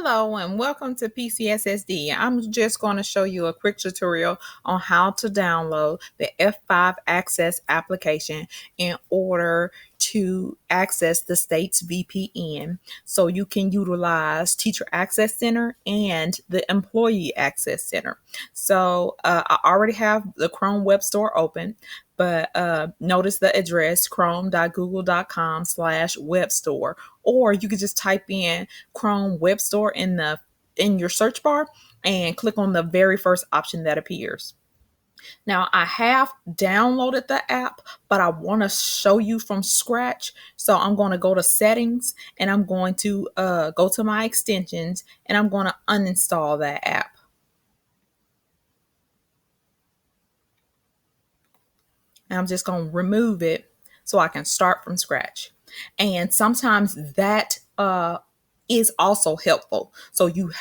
Hello and welcome to PCSSD. I'm just going to show you a quick tutorial on how to download the F5 Access application in order to access the state's VPN so you can utilize Teacher Access Center and the Employee Access Center. So I already have the Chrome Web Store open, but notice the address chrome.google.com/web store, or you could just type in Chrome Web Store in your search bar and click on the very first option that appears. Now, I have downloaded the app, but I want to show you from scratch. So I'm going to go to settings and I'm going to go to my extensions and I'm going to uninstall that app. And I'm just going to remove it so I can start from scratch. And sometimes that is also helpful. So you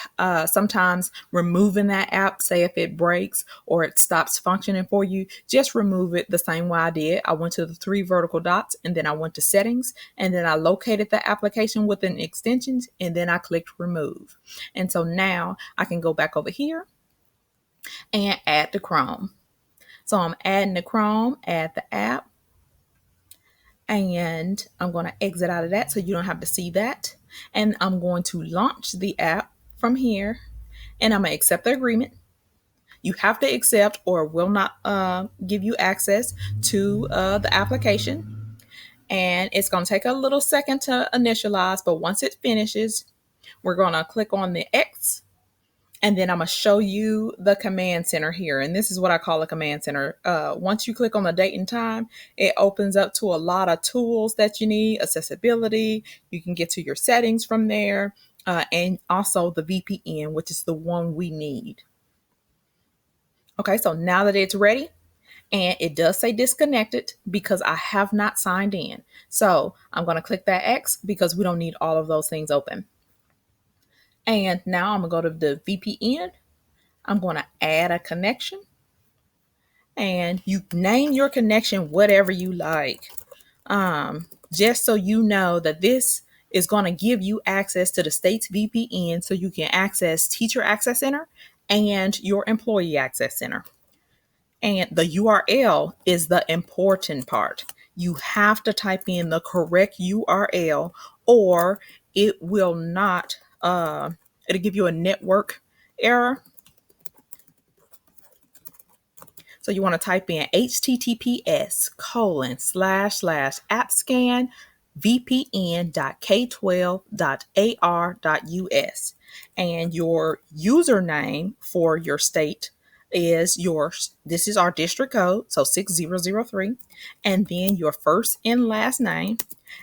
sometimes removing that app, say if it breaks or it stops functioning for you, just remove it the same way I did. I went to the three vertical dots and then I went to settings and then I located the application within extensions and then I clicked remove. And so now I can go back over here and add the Chrome. So I'm adding the Chrome, add the app, and I'm going to exit out of that so you don't have to see that. And I'm going to launch the app from here and I'm going to accept the agreement. You have to accept or it will not give you access to the application. And it's going to take a little second to initialize, but once it finishes, we're going to click on the X. And then I'm going to show you the command center here. And this is what I call a command center. Once you click on the date and time, it opens up to a lot of tools that you need, accessibility. You can get to your settings from there. And also the VPN, which is the one we need. Okay, so now that it's ready, and it does say disconnected because I have not signed in. So I'm going to click that X because we don't need all of those things open. And now I'm going to go to the VPN. I'm going to add a connection and you name your connection whatever you like. Just so you know that this is going to give you access to the state's VPN so you can access Teacher Access Center and your Employee Access Center. And the URL is the important part. You have to type in the correct URL or it will not, it'll give you a network error. So you want to type in https://appscanvpn.k12.ar.us. And your username for your state is this is our district code, so 6003, and then your first and last name,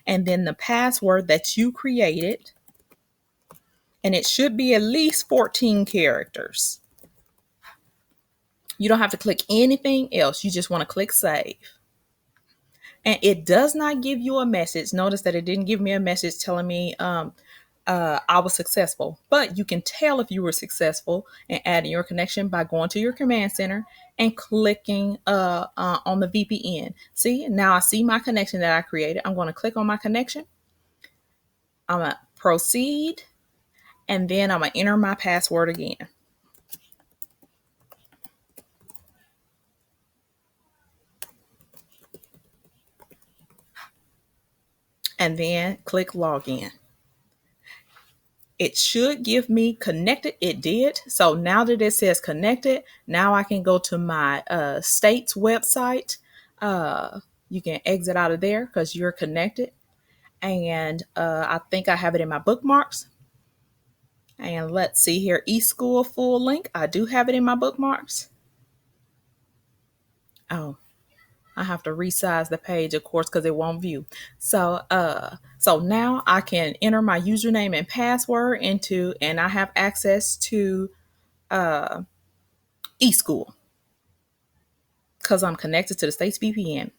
and then the password that you created, and it should be at least 14 characters. You don't have to click anything else. You just want to click save. And it does not give you a message. Notice that it didn't give me a message telling me I was successful. But you can tell if you were successful in adding your connection by going to your command center and clicking on the VPN. See, now I see my connection that I created. I'm going to click on my connection. I'm going to proceed. And then I'm going to enter my password again. And then click login. It should give me connected. It did. So now that it says connected, now I can go to my state's website. You can exit out of there because you're connected. And I think I have it in my bookmarks. And let's see here, eSchool full link. I do have it in my bookmarks. Oh, I have to resize the page, of course, because it won't view. So now I can enter my username and password into, and I have access to eSchool because I'm connected to the state's VPN.